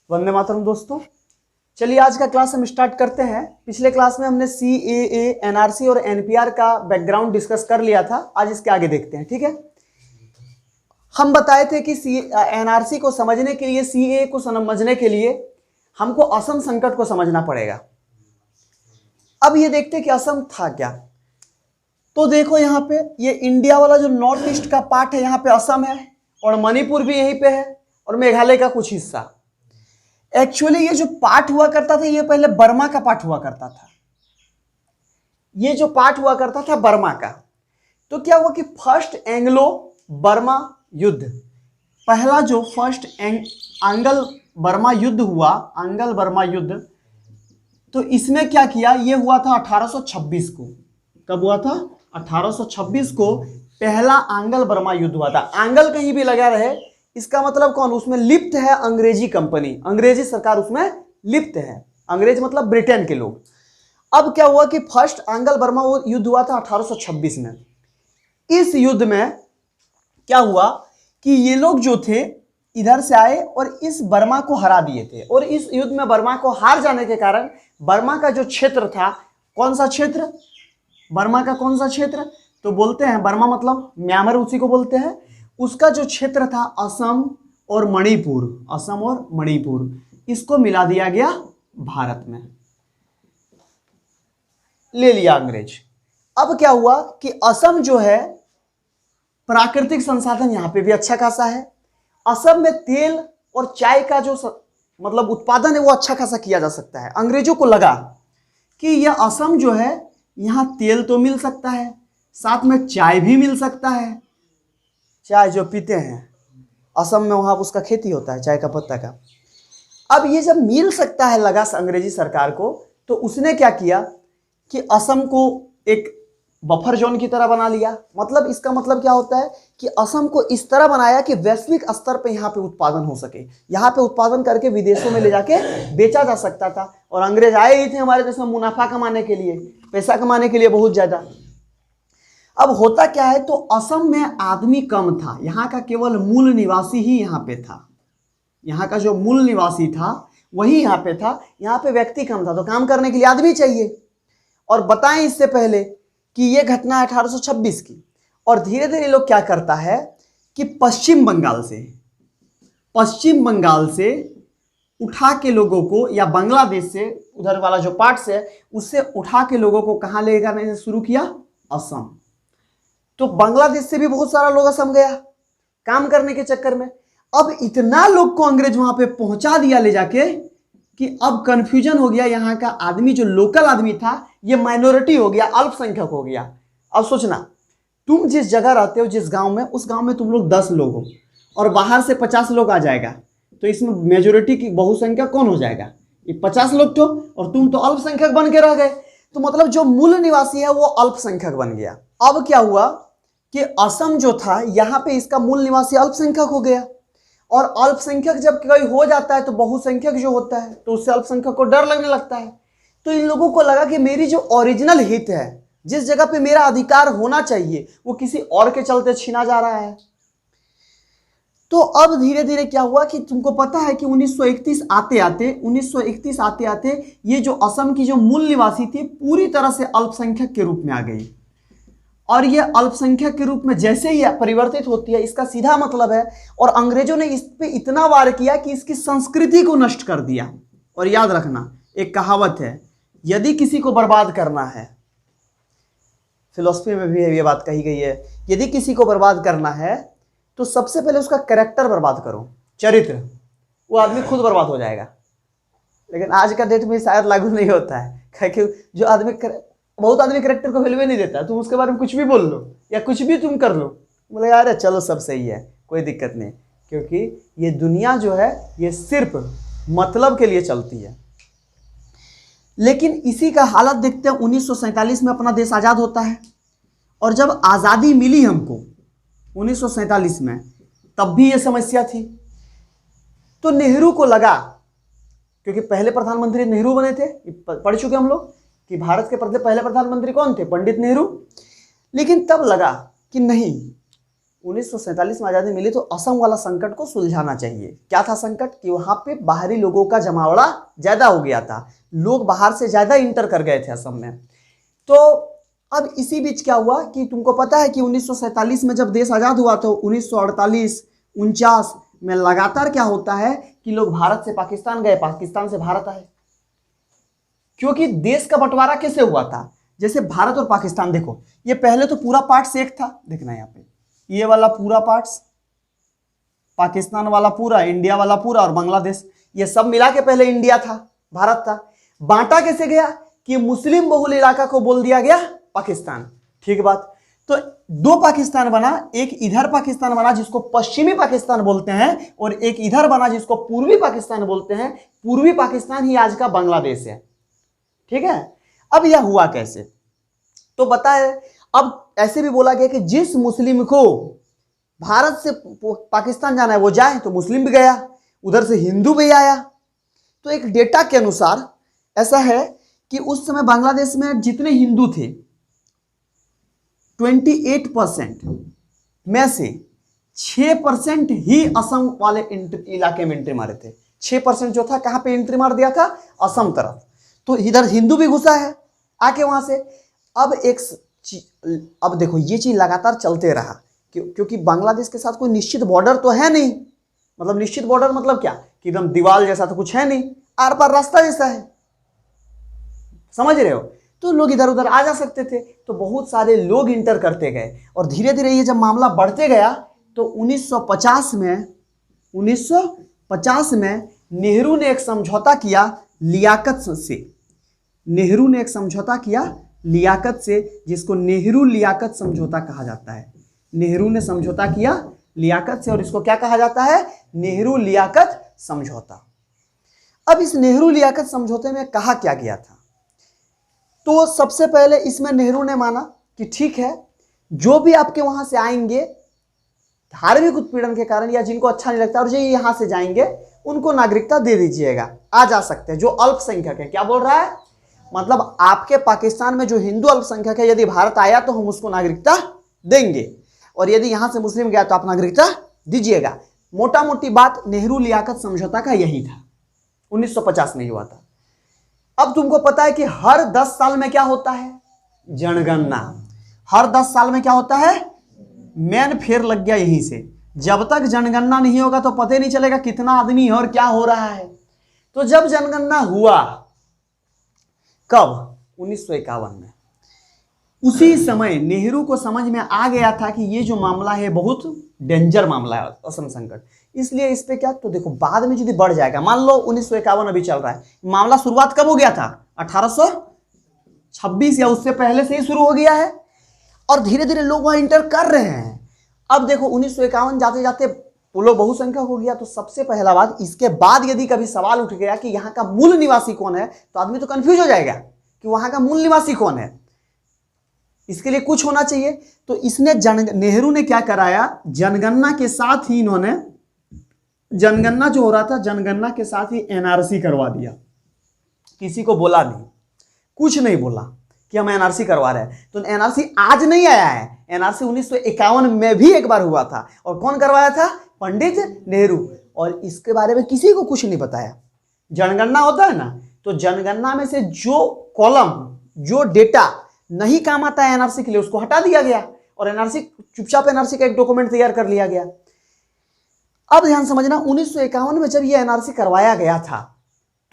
वंदे मातरम दोस्तों। चलिए आज का क्लास हम स्टार्ट करते हैं। पिछले क्लास में हमने CAA, NRC और NPR का बैकग्राउंड डिस्कस कर लिया था। आज इसके आगे देखते हैं, ठीक है। हम बताए थे कि NRC को समझने के लिए, CAA को समझने के लिए हमको असम संकट को समझना पड़ेगा। अब ये देखते हैं कि असम था क्या। तो देखो यहाँ पे ये इंडिया वाला जो नॉर्थ ईस्ट का पार्ट है, यहाँ पे असम है और मणिपुर भी यहीं पे है और मेघालय का कुछ हिस्सा। एक्चुअली ये जो पार्ट हुआ करता था, ये पहले बर्मा का पार्ट हुआ करता था। ये जो पार्ट हुआ करता था बर्मा का, तो क्या हुआ कि फर्स्ट एंग्लो बर्मा युद्ध, पहला जो फर्स्ट आंगल बर्मा युद्ध हुआ, आंगल बर्मा युद्ध, तो इसमें क्या किया, ये हुआ था 1826 को। कब हुआ था? 1826 को पहला आंगल बर्मा युद्ध हुआ था। आंगल कहीं भी लगा रहे, इसका मतलब कौन? उसमें लिप्त है अंग्रेजी कंपनी, अंग्रेजी सरकार उसमें लिप्त है। अंग्रेज मतलब ब्रिटेन के लोग। अब क्या हुआ कि फर्स्ट आंगल बर्मा युद्ध हुआ था 1826 में। इस युद्ध में क्या हुआ कि ये लोग जो थे इधर से आए और इस बर्मा को हरा दिए थे। और इस युद्ध में बर्मा को हार जाने के कारण बर्मा का जो क्षेत्र था, कौन सा क्षेत्र? बर्मा का कौन सा क्षेत्र? तो बोलते हैं बर्मा मतलब म्यांमार, उसी को बोलते हैं। उसका जो क्षेत्र था असम और मणिपुर, असम और मणिपुर, इसको मिला दिया गया भारत में, ले लिया अंग्रेज। अब क्या हुआ कि असम जो है, प्राकृतिक संसाधन यहां पे भी अच्छा खासा है। असम में तेल और चाय का जो मतलब उत्पादन है वो अच्छा खासा किया जा सकता है। अंग्रेजों को लगा कि यह असम जो है, यहां तेल तो मिल सकता है, साथ में चाय भी मिल सकता है। चाय जो पीते हैं असम में, वहां उसका खेती होता है चाय का पत्ता का। अब ये जब मिल सकता है लगा अंग्रेजी सरकार को, तो उसने क्या किया कि असम को एक बफर जोन की तरह बना लिया। मतलब इसका मतलब क्या होता है कि असम को इस तरह बनाया कि वैश्विक स्तर पे यहाँ पे उत्पादन हो सके, यहाँ पे उत्पादन करके विदेशों में ले जाके बेचा जा सकता था। और अंग्रेज आए ही थे हमारे देश में मुनाफा कमाने के लिए, पैसा कमाने के लिए बहुत ज्यादा। अब होता क्या है, तो असम में आदमी कम था, यहाँ का केवल मूल निवासी ही यहाँ पे था। यहाँ का जो मूल निवासी था वही यहाँ पे था, यहाँ पे व्यक्ति कम था, तो काम करने के लिए आदमी चाहिए। और बताएं इससे पहले कि ये घटना 1826 की। और धीरे धीरे लोग क्या करता है कि पश्चिम बंगाल से उठा के लोगों को, या बांग्लादेश से उधर वाला जो पार्ट से, उससे उठा के लोगों को कहाँ ले जाने शुरू किया? असम। तो बांग्लादेश से भी बहुत सारा लोग असम गया काम करने के चक्कर में। अब इतना लोग को अंग्रेज वहां पे पहुंचा दिया ले जाके कि अब कंफ्यूजन हो गया। यहाँ का आदमी जो लोकल आदमी था, ये माइनॉरिटी हो गया, अल्पसंख्यक हो गया। अब सोचना, तुम जिस जगह रहते हो, जिस गांव में, उस गांव में तुम लोग 10 लोग हो और बाहर से 50 लोग आ जाएगा, तो इसमें मेजोरिटी की बहुसंख्यक कौन हो जाएगा? ये 50 लोग तो, और तुम तो अल्पसंख्यक बन के रह गए। तो मतलब जो मूल निवासी है वो अल्पसंख्यक बन गया। अब क्या हुआ कि असम जो था, यहाँ पे इसका मूल निवासी अल्पसंख्यक हो गया। और अल्पसंख्यक जब कोई हो जाता है तो बहुसंख्यक जो होता है, तो उससे अल्पसंख्यक को डर लगने लगता है। तो इन लोगों को लगा कि मेरी जो ओरिजिनल हित है, जिस जगह पे मेरा अधिकार होना चाहिए, वो किसी और के चलते छीना जा रहा है। तो अब धीरे धीरे क्या हुआ कि तुमको पता है कि 1931 आते आते ये जो असम की जो मूल निवासी थी, पूरी तरह से अल्पसंख्यक के रूप में आ गई। और ये अल्पसंख्यक के रूप में जैसे ही परिवर्तित होती है, इसका सीधा मतलब है, और अंग्रेजों ने इस पे इतना वार किया कि इसकी संस्कृति को नष्ट कर दिया। और याद रखना, एक कहावत है, यदि किसी को बर्बाद करना है, फिलॉसफी में भी ये बात कही गई है, यदि किसी को बर्बाद करना है तो सबसे पहले उसका कैरेक्टर बर्बाद करो, चरित्र, वो आदमी खुद बर्बाद हो जाएगा। लेकिन आज का डेट में शायद लागू नहीं होता है, क्योंकि जो आदमी, बहुत आदमी कैरेक्टर को वैल्यू नहीं देता। तुम उसके बारे में कुछ भी बोल लो या कुछ भी तुम कर लो, बोले यार चलो सब सही है, कोई दिक्कत नहीं, क्योंकि ये दुनिया जो है ये सिर्फ मतलब के लिए चलती है। लेकिन इसी का हालत देखते हैं, 1947 में अपना देश आज़ाद होता है। और जब आज़ादी मिली हमको 1947 में, तब भी ये समस्या थी। तो नेहरू को लगा, क्योंकि पहले प्रधानमंत्री नेहरू बने थे, पढ़ चुके हम लोग कि भारत के पहले प्रधानमंत्री कौन थे? पंडित नेहरू। लेकिन तब लगा कि नहीं, 1947 में आज़ादी मिली तो असम वाला संकट को सुलझाना चाहिए। क्या था संकट? कि वहाँ पे बाहरी लोगों का जमावड़ा ज़्यादा हो गया था, लोग बाहर से ज़्यादा इंटर कर गए थे असम में। तो अब इसी बीच क्या हुआ कि तुमको पता है कि 1947 में जब देश आज़ाद हुआ तो 1948, 49 में लगातार क्या होता है कि लोग भारत से पाकिस्तान गए, पाकिस्तान से भारत आए। क्योंकि देश का बंटवारा कैसे हुआ था? जैसे भारत और पाकिस्तान, देखो ये पहले तो पूरा पार्ट्स एक था, देखना यहाँ पे ये वाला पूरा पार्ट्स, पाकिस्तान वाला पूरा, इंडिया वाला पूरा और बांग्लादेश, ये सब मिला के पहले इंडिया था, भारत था। बांटा कैसे गया कि मुस्लिम बहुल इलाका को बोल दिया गया पाकिस्तान। ठीक बात। तो दो पाकिस्तान बना, एक इधर पाकिस्तान बना जिसको पश्चिमी पाकिस्तान बोलते हैं, और एक इधर बना जिसको पूर्वी पाकिस्तान बोलते हैं। पूर्वी पाकिस्तान ही आज का बांग्लादेश है। ठीक है। अब यह हुआ कैसे? तो बताए, अब ऐसे भी बोला गया कि जिस मुस्लिम को भारत से पाकिस्तान जाना है वो जाए, तो मुस्लिम भी गया, उधर से हिंदू भी आया। तो एक डेटा के अनुसार ऐसा है कि उस समय बांग्लादेश में जितने हिंदू थे 28% में से 6% ही असम वाले इलाके में एंट्री मारे थे। 6% जो था कहां पे एंट्री मार दिया था? असम तरफ। तो इधर हिंदू भी घुसा है आके वहां से। अब देखो ये चीज लगातार चलते रहा क्योंकि बांग्लादेश के साथ कोई निश्चित बॉर्डर तो है नहीं। मतलब निश्चित बॉर्डर मतलब क्या कि एकदम दीवार जैसा तो कुछ है नहीं, आर पार रास्ता जैसा है, समझ रहे हो? तो लोग इधर उधर आ जा सकते थे। तो बहुत सारे लोग इंटर करते गए और धीरे धीरे ये जब मामला बढ़ते गया तो 1950 में नेहरू ने एक समझौता किया लियाकत से। नेहरू ने एक समझौता किया लियाकत से, जिसको नेहरू लियाकत समझौता कहा जाता है। नेहरू ने समझौता किया लियाकत से और इसको क्या कहा जाता है? नेहरू लियाकत समझौता। अब इस नेहरू लियाकत समझौते में कहा क्या गया था? तो सबसे पहले इसमें नेहरू ने माना कि ठीक है, जो भी आपके वहां से आएंगे धार्मिक उत्पीड़न के कारण या जिनको अच्छा नहीं लगता और जो यहां से जाएंगे उनको नागरिकता दे दीजिएगा, आ जा सकते हैं जो अल्पसंख्यक है। क्या बोल रहा है? मतलब आपके पाकिस्तान में जो हिंदू अल्पसंख्यक है यदि भारत आया तो हम उसको नागरिकता देंगे, और यदि यहां से मुस्लिम गया तो आप नागरिकता दीजिएगा। मोटा मोटी बात नेहरू लियाकत समझौता का यही था। 1950 में हुआ था। अब तुमको पता है कि हर 10 साल में क्या होता है? जनगणना। हर 10 साल में क्या होता है? मेन फेर लग गया यहीं से। जब तक जनगणना नहीं होगा तो पता ही नहीं चलेगा कितना आदमी है और क्या हो रहा है। तो जब जनगणना हुआ, कब? 1951 में। उसी समय नेहरू को समझ में आ गया था कि ये जो मामला है बहुत डेंजर मामला है, असम संकट। इसलिए इस पे क्या, तो देखो बाद में यदि बढ़ जाएगा, मान लो 1951 अभी चल रहा है, मामला शुरुआत कब हो गया था? 1826 या उससे पहले से ही शुरू हो गया है और धीरे धीरे लोग वहां इंटर कर रहे हैं। अब देखो 1951 जाते जाते वो लोग बहुसंख्यक हो गया। तो सबसे पहला बात, इसके बाद यदि कभी सवाल उठ गया कि यहाँ का मूल निवासी कौन है तो आदमी तो कंफ्यूज हो जाएगा कि वहां का मूल निवासी कौन है। इसके लिए कुछ होना चाहिए। तो इसने नेहरू ने क्या कराया, जनगणना के साथ ही इन्होंने, जनगणना जो हो रहा था जनगणना के साथ ही एनआरसी करवा दिया। किसी को बोला नहीं, कुछ नहीं बोला कि हम एनआरसी करवा रहे हैं। तो एनआरसी आज नहीं आया है, एनआरसी 1951 में भी एक बार हुआ था। और कौन करवाया था? पंडित नेहरू। और इसके बारे में किसी को कुछ नहीं बताया। जनगणना होता है ना, तो जनगणना में से जो कॉलम, जो डेटा नहीं काम आता है एनआरसी के लिए, उसको हटा दिया गया और एनआरसी चुपचाप एनआरसी का एक डॉक्यूमेंट तैयार कर लिया गया। अब ध्यान समझना, 1951 में जब ये एनआरसी करवाया गया था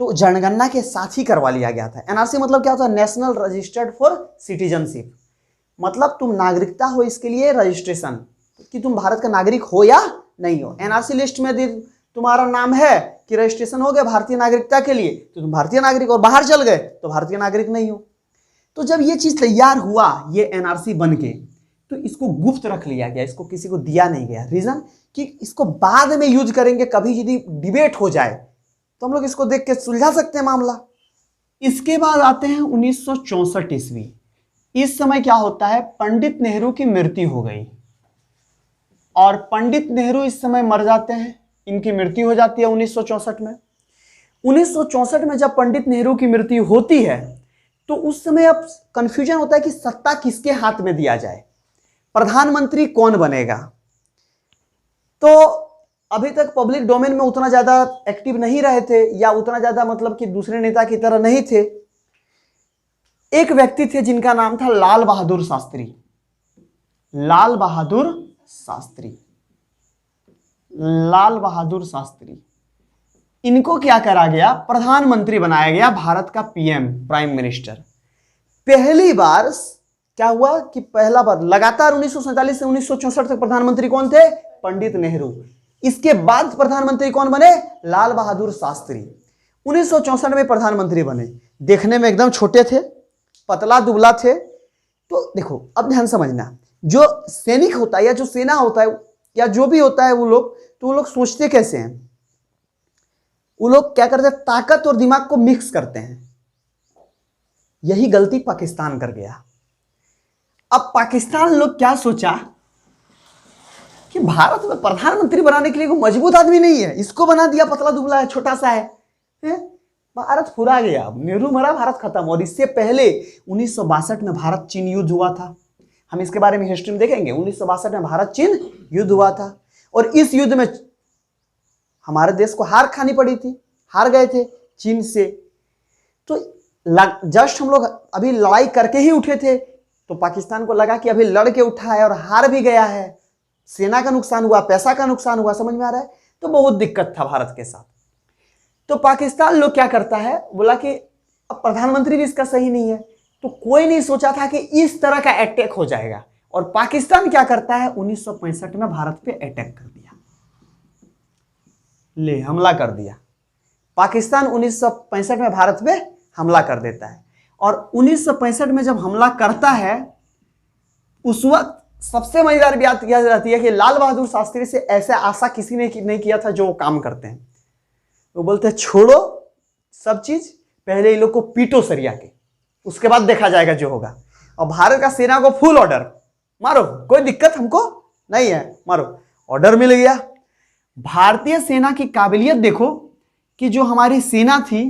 तो जनगणना के साथ ही करवा लिया गया था। एनआरसी मतलब क्या होता है? National registered for citizenship. मतलब तुम नागरिकता हो, इसके लिए रजिस्ट्रेशन कि तुम भारत का नागरिक हो या नहीं हो। एनआरसी लिस्ट में यदि तुम्हारा नाम है कि रजिस्ट्रेशन हो गया भारतीय नागरिकता के लिए तो तुम भारतीय नागरिक, और बाहर चल गए तो भारतीय नागरिक नहीं हो। तो जब ये चीज तैयार हुआ, ये एनआरसी बन के, तो इसको गुप्त रख लिया गया, इसको किसी को दिया नहीं गया। रीजन कि इसको बाद में यूज करेंगे, कभी यदि डिबेट हो जाए तो हम लोग इसको देख के सुलझा सकते हैं मामला। इसके बाद आते हैं 1964 ईस्वी। इस समय क्या होता है? पंडित नेहरू की मृत्यु हो गई और पंडित नेहरू इस समय मर जाते हैं, इनकी मृत्यु हो जाती है 1964 में। 1964 में जब पंडित नेहरू की मृत्यु होती है तो उस समय अब कंफ्यूजन होता है कि सत्ता किसके हाथ में दिया जाए, प्रधानमंत्री कौन बनेगा। तो अभी तक पब्लिक डोमेन में उतना ज्यादा एक्टिव नहीं रहे थे, या उतना ज्यादा मतलब कि दूसरे नेता की तरह नहीं थे। एक व्यक्ति थे जिनका नाम था लाल बहादुर शास्त्री। लाल बहादुर शास्त्री, लाल बहादुर शास्त्री, इनको क्या करा गया, प्रधानमंत्री बनाया गया, भारत का पीएम, प्राइम मिनिस्टर। पहली बार क्या हुआ कि पहला बार लगातार 1947 से 1964 तक प्रधानमंत्री कौन थे, पंडित नेहरू। इसके बाद प्रधानमंत्री कौन बने, लाल बहादुर शास्त्री। 1964 में प्रधानमंत्री बने, देखने में एकदम छोटे थे, पतला दुबला थे। तो देखो अब ध्यान समझना, जो सैनिक होता है या जो सेना होता है या जो भी होता है वो लोग सोचते कैसे हैं, वो लोग क्या करते हैं, ताकत और दिमाग को मिक्स करते हैं। यही गलती पाकिस्तान कर गया। अब पाकिस्तान लोग क्या सोचा कि भारत में प्रधानमंत्री बनाने के लिए कोई मजबूत आदमी नहीं है, इसको बना दिया, पतला दुबला है, छोटा सा है। भारत फुरा गया, नेहरू मरा, भारत खत्म। और इससे पहले 1962 में भारत चीन युद्ध हुआ था, हम इसके बारे में हिस्ट्री में देखेंगे। 1962 में भारत चीन युद्ध हुआ था, और इस युद्ध में हमारे देश को हार खानी पड़ी थी, हार गए थे चीन से। तो जस्ट हम लोग अभी लड़ाई करके ही उठे थे, तो पाकिस्तान को लगा कि अभी लड़ के उठा है और हार भी गया है, सेना का नुकसान हुआ, पैसा का नुकसान हुआ, समझ में आ रहा है। तो बहुत दिक्कत था भारत के साथ। तो पाकिस्तान लोग क्या करता है, बोला कि अब प्रधानमंत्री भी इसका सही नहीं है। तो कोई नहीं सोचा था कि इस तरह का अटैक हो जाएगा, और पाकिस्तान क्या करता है, 1965 में भारत पे अटैक कर दिया, ले हमला कर दिया। पाकिस्तान 1965 में भारत पे हमला कर देता है, और 1965 में जब हमला करता है, उस वक्त सबसे मजेदार बात यह रहती है कि लाल बहादुर शास्त्री से ऐसा आशा किसी ने नहीं किया था जो वो काम करते हैं। वो बोलते हैं छोड़ो सब चीज, पहले इन लोग को पीटो सरिया के, उसके बाद देखा जाएगा जो होगा। और भारत का सेना को फुल ऑर्डर, मारो, कोई दिक्कत हमको नहीं है, मारो। ऑर्डर मिल गया। भारतीय सेना की काबिलियत देखो कि जो हमारी सेना थी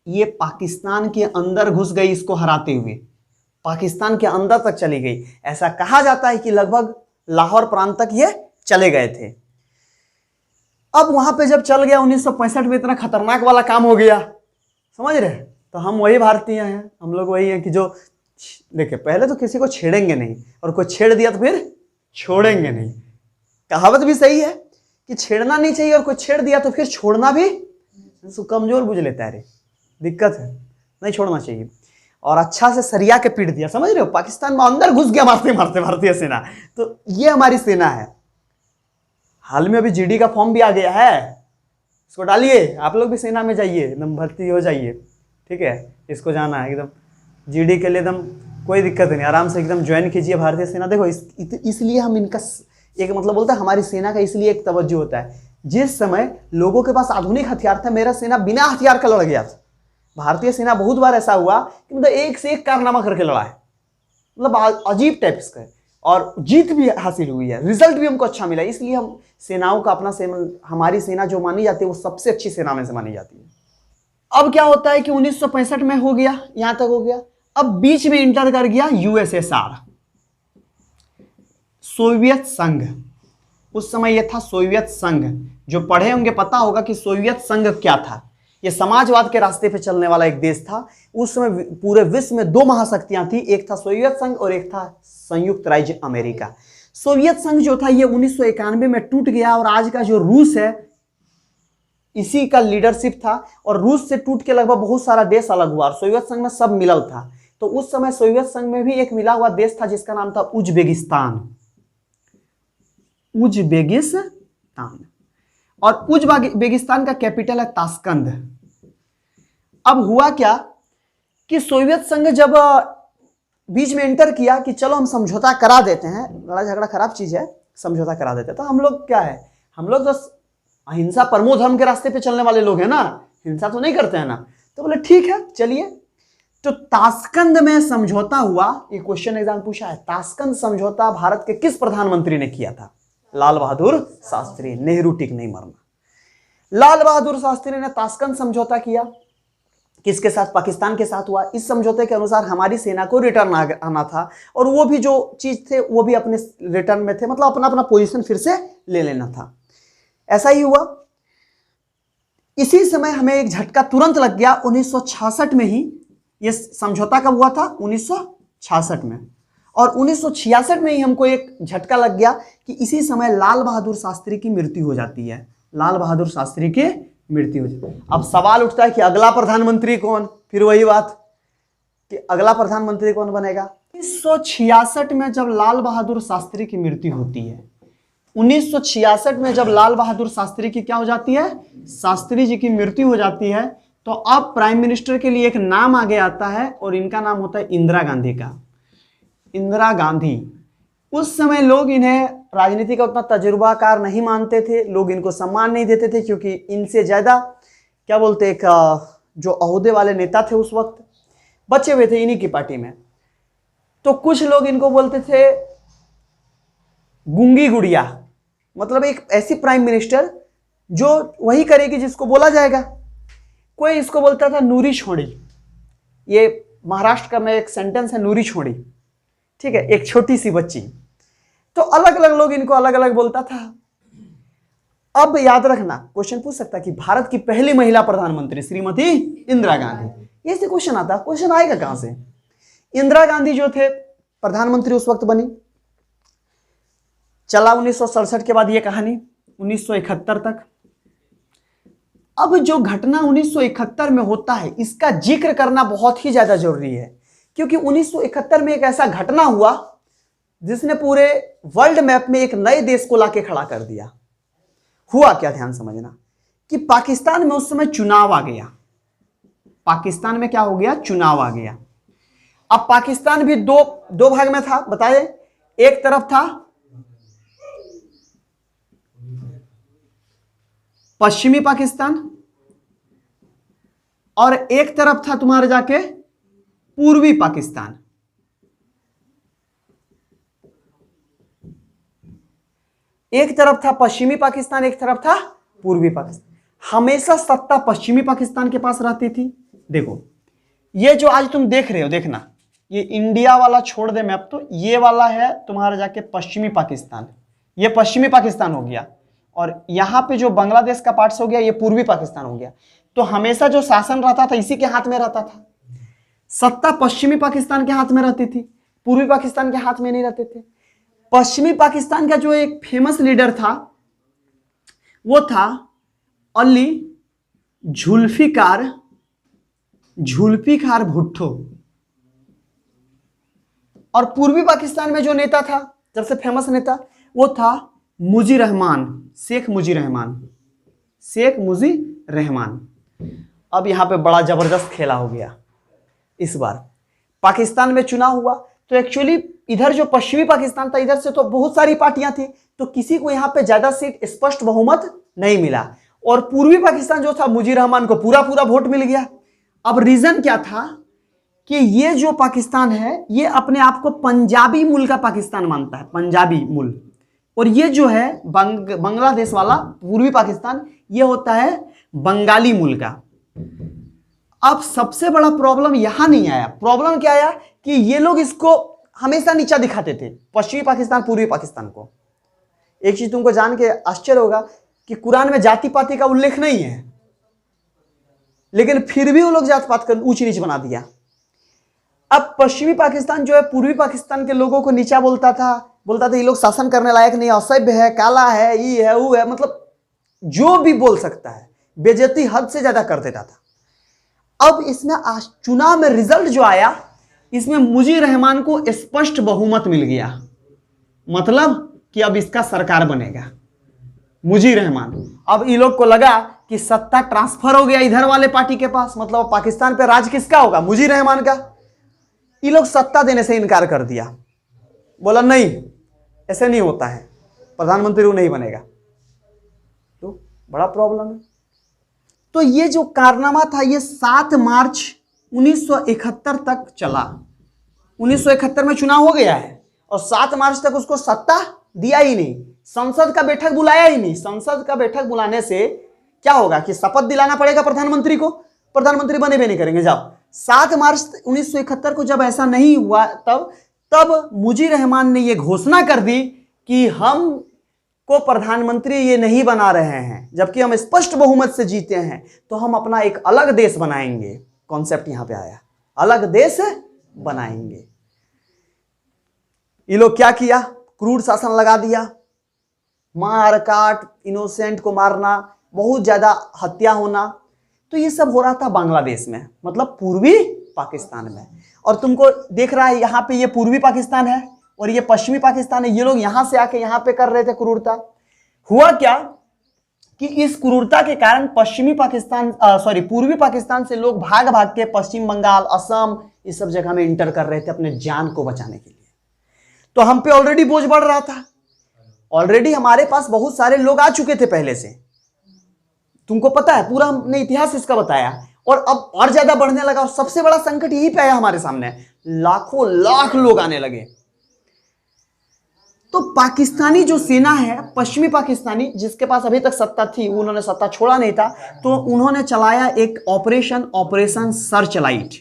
ये पाकिस्तान के अंदर घुस गई, इसको हराते हुए पाकिस्तान के अंदर तक चली गई। ऐसा कहा जाता है कि लगभग लाहौर प्रांत तक ये चले गए थे। अब वहां पे जब चल गया 1965 में, इतना खतरनाक वाला काम हो गया, समझ रहे। तो हम वही भारतीय हैं, हम लोग वही हैं कि जो देखिए पहले तो किसी को छेड़ेंगे नहीं, और कोई छेड़ दिया तो फिर छोड़ेंगे नहीं। कहावत भी सही है कि छेड़ना नहीं चाहिए, और कोई छेड़ दिया तो फिर छोड़ना भी कमजोर बुझ लेता है, रे दिक्कत है, नहीं छोड़ना चाहिए। और अच्छा से सरिया के पीट दिया, समझ रहे हो। पाकिस्तान में अंदर घुस गया मारते मारते भारतीय सेना। तो ये हमारी सेना है। हाल में अभी जीडी का फॉर्म भी आ गया है, इसको डालिए, आप लोग भी सेना में जाइए, एकदम भर्ती हो जाइए, ठीक है। इसको जाना है एकदम जीडी के लिए, एकदम कोई दिक्कत नहीं, आराम से एकदम ज्वाइन कीजिए भारतीय सेना। देखो इसलिए हम इनका एक मतलब बोलते हैं, हमारी सेना का इसलिए एक तवज्जो होता है। जिस समय लोगों के पास आधुनिक हथियार था, मेरा सेना बिना हथियार का लड़ गया था। भारतीय सेना बहुत बार ऐसा हुआ कि मतलब एक से एक कारनामा करके लड़ा है, मतलब अजीब टाइप्स का, और जीत भी हासिल हुई है, रिजल्ट भी हमको अच्छा मिला। इसलिए हम सेनाओं का अपना हमारी सेना जो मानी जाती है वो सबसे अच्छी सेना में से मानी जाती है। अब क्या होता है कि 1965 में हो गया, यहां तक हो गया। अब बीच में इंटर कर गया यूएसएसआर, सोवियत संघ। उस समय यह था सोवियत संघ। जो पढ़े होंगे पता होगा कि सोवियत संघ क्या था। यह समाजवाद के रास्ते पे चलने वाला एक देश था। उस समय पूरे विश्व में दो महाशक्तियां थी, एक था सोवियत संघ और एक था संयुक्त राज्य अमेरिका। सोवियत संघ जो था ये 1991 में टूट गया, और आज का जो रूस है इसी का लीडरशिप था। और रूस से टूट के लगभग बहुत सारा देश अलग हुआ, और सोवियत संघ में सब मिला था। तो उस समय सोवियत संघ में भी एक मिला हुआ देश था जिसका नाम था उज्बेकिस्तान। उज्बेकिस्तान, और उज्बेकिस्तान का कैपिटल है ताशकंद। अब हुआ क्या कि सोवियत संघ जब बीच में एंटर किया कि चलो हम समझौता करा देते हैं, लड़ाई झगड़ा खराब चीज है, समझौता करा देते हैं। तो हम लोग क्या है, हम लोग तो अहिंसा परमो धर्म के रास्ते पे चलने वाले लोग हैं ना, हिंसा तो नहीं करते हैं ना। तो बोले ठीक है चलिए। तो ताशकंद में समझौता हुआ। ये क्वेश्चन एग्जाम पूछा है, ताशकंद समझौता भारत के किस प्रधानमंत्री ने किया था? लाल बहादुर शास्त्री। नेहरू टिक नहीं मरना। लाल बहादुर शास्त्री ने ताशकंद समझौता किया। किसके साथ? पाकिस्तान के साथ हुआ। इस समझौते के अनुसार हमारी सेना को रिटर्न आना था और वो भी जो चीज थे वो भी अपने रिटर्न में थे, मतलब अपना अपना पोजीशन फिर से ले लेना था। ऐसा ही हुआ। इसी समय हमें एक झटका तुरंत लग गया 1966 में ही। ये समझौता कब हुआ था? 1966 में। और 1966 में ही हमको एक झटका लग गया कि इसी समय लाल बहादुर शास्त्री की मृत्यु हो जाती है। लाल बहादुर शास्त्री की मृत्यु हो जाती है। अब सवाल उठता है कि अगला प्रधानमंत्री कौन? फिर वही बात कि अगला प्रधानमंत्री कौन बनेगा। 1966 में जब लाल बहादुर शास्त्री की मृत्यु होती है, 1966 में जब लाल बहादुर शास्त्री की क्या हो जाती है? शास्त्री जी की मृत्यु हो जाती है, तो अब प्राइम मिनिस्टर के लिए एक नाम आगे आता है और इनका नाम होता है इंदिरा गांधी का। इंदिरा गांधी। उस समय लोग इन्हें राजनीति का उतना तजुर्बाकार नहीं मानते थे, लोग इनको सम्मान नहीं देते थे, क्योंकि इनसे ज्यादा क्या बोलते एक जो ओहदे वाले नेता थे उस वक्त बचे हुए थे इन्हीं की पार्टी में। तो कुछ लोग इनको बोलते थे गूंगी गुड़िया, मतलब एक ऐसी प्राइम मिनिस्टर जो वही करेगी जिसको बोला जाएगा। कोई इसको बोलता था नूरी छोड़ी। ये महाराष्ट्र का में एक सेंटेंस है, नूरी छोड़ी, ठीक है, एक छोटी सी बच्ची। तो अलग अलग लोग इनको अलग अलग बोलता था। अब याद रखना, क्वेश्चन पूछ सकता कि भारत की पहली महिला प्रधानमंत्री श्रीमती इंदिरा गांधी। ये से क्वेश्चन आता, क्वेश्चन आएगा कहां से? इंदिरा गांधी जो थे प्रधानमंत्री उस वक्त बनी। चला 1967 के बाद ये कहानी 1971 तक। अब जो घटना 1971 में होता है इसका जिक्र करना बहुत ही ज्यादा जरूरी है, क्योंकि 1971 में एक ऐसा घटना हुआ जिसने पूरे वर्ल्ड मैप में एक नए देश को लाके खड़ा कर दिया। हुआ क्या, ध्यान समझना, कि पाकिस्तान में उस समय चुनाव आ गया। पाकिस्तान में क्या हो गया? चुनाव आ गया। अब पाकिस्तान भी दो भाग में था, बताए। एक तरफ था पश्चिमी पाकिस्तान और एक तरफ था तुम्हारे जाके पूर्वी पाकिस्तान। एक तरफ था पश्चिमी पाकिस्तान, एक तरफ था पूर्वी पाकिस्तान। हमेशा सत्ता पश्चिमी पाकिस्तान के पास रहती थी। देखो ये जो आज तुम देख रहे हो, देखना ये इंडिया वाला छोड़ दे मैप, तो ये वाला है तुम्हारा जाके पश्चिमी पाकिस्तान, ये पश्चिमी पाकिस्तान हो गया, और यहां पे जो बांग्लादेश का पार्ट्स हो गया ये पूर्वी पाकिस्तान हो गया। तो हमेशा जो शासन रहता था इसी के हाथ में रहता था। सत्ता पश्चिमी पाकिस्तान के हाथ में रहती थी, पूर्वी पाकिस्तान के हाथ में नहीं रहते थे। पश्चिमी पाकिस्तान का जो एक फेमस लीडर था वो था अली जुल्फिकार भुट्टो। और पूर्वी पाकिस्तान में जो नेता था, सबसे फेमस नेता, वो था मुजीर रहमान, शेख मुजीर रहमान। अब यहां पे बड़ा जबरदस्त खेला हो गया। इस बार पाकिस्तान में चुनाव हुआ तो एक्चुअली इधर जो पश्चिमी पाकिस्तान था इधर से तो बहुत सारी पार्टियां थी, तो किसी को यहां पे ज्यादा सीट स्पष्ट बहुमत नहीं मिला, और पूर्वी पाकिस्तान जो था मुजीर रहमान को पूरा पूरा वोट मिल गया। अब रीजन क्या था कि ये जो पाकिस्तान है ये अपने आप को पंजाबी मूल का पाकिस्तान मानता है, पंजाबी मूल, और ये जो है बांग्लादेश वाला पूर्वी पाकिस्तान ये होता है बंगाली मूल का। अब सबसे बड़ा प्रॉब्लम यहां नहीं आया, प्रॉब्लम क्या आया कि ये लोग इसको हमेशा नीचा दिखाते थे, पश्चिमी पाकिस्तान पूर्वी पाकिस्तान को। एक चीज तुमको जान के आश्चर्य होगा कि कुरान में जाति पाति का उल्लेख नहीं है, लेकिन फिर भी वो लोग जात पात कर ऊंच नीच बना दिया। अब पश्चिमी पाकिस्तान जो है पूर्वी पाकिस्तान के लोगों को नीचा बोलता था ये लोग शासन करने लायक नहीं, असभ्य है, काला है, ये है, वो है, मतलब जो भी बोल सकता है, बेइज्जती हद से ज्यादा कर देता था। अब इसमें चुनाव में रिजल्ट जो आया इसमें मुजीर रहमान को स्पष्ट बहुमत मिल गया, मतलब कि अब इसका सरकार बनेगा मुजीर रहमान। अब इन लोग को लगा कि सत्ता ट्रांसफर हो गया इधर वाले पार्टी के पास, मतलब पाकिस्तान पे राज किसका होगा? मुजीर रहमान का। ये लोग सत्ता देने से इनकार कर दिया, बोला नहीं ऐसे नहीं होता है, प्रधानमंत्री वो नहीं बनेगा। तो बड़ा प्रॉब्लम है। तो ये जो कारनामा था ये 7 मार्च 1971 तक चला। 1971 में चुनाव हो गया है और 7 मार्च तक उसको सत्ता दिया ही नहीं, संसद का बैठक बुलाया ही नहीं। संसद का बैठक बुलाने से क्या होगा कि शपथ दिलाना पड़ेगा प्रधानमंत्री को, प्रधानमंत्री बने भी नहीं करेंगे। जाओ, 7 मार्च 1971 को जब ऐसा नहीं हुआ तब मुजीब रहमान ने यह घोषणा कर दी कि हम को प्रधानमंत्री ये नहीं बना रहे हैं, जबकि हम स्पष्ट बहुमत से जीते हैं, तो हम अपना एक अलग देश बनाएंगे। कॉन्सेप्ट यहां पे आया, अलग देश बनाएंगे। ये लोग क्या किया, क्रूर शासन लगा दिया, मार काट, इनोसेंट को मारना, बहुत ज्यादा हत्या होना। तो ये सब हो रहा था बांग्लादेश में, मतलब पूर्वी पाकिस्तान में। और तुमको देख रहा है यहां पे ये पूर्वी पाकिस्तान है और ये पश्चिमी पाकिस्तान है। ये लोग यहां से आके यहां पे कर रहे थे क्रूरता। हुआ क्या कि इस क्रूरता के कारण पूर्वी पाकिस्तान से लोग भाग भाग के पश्चिम बंगाल, असम, इस सब जगह में इंटर कर रहे थे अपने जान को बचाने के लिए। तो हम पे ऑलरेडी बोझ बढ़ रहा था, ऑलरेडी हमारे पास बहुत सारे लोग आ चुके थे पहले से, तुमको पता है, पूरा हमने इतिहास इसका बताया। और अब और ज्यादा बढ़ने लगा और सबसे बड़ा संकट यही पे आया हमारे सामने, लाखों लाख लोग आने लगे। तो पाकिस्तानी जो सेना है, पश्चिमी पाकिस्तानी, जिसके पास अभी तक सत्ता थी, उन्होंने सत्ता छोड़ा नहीं था, तो उन्होंने चलाया एक ऑपरेशन सर्चलाइट।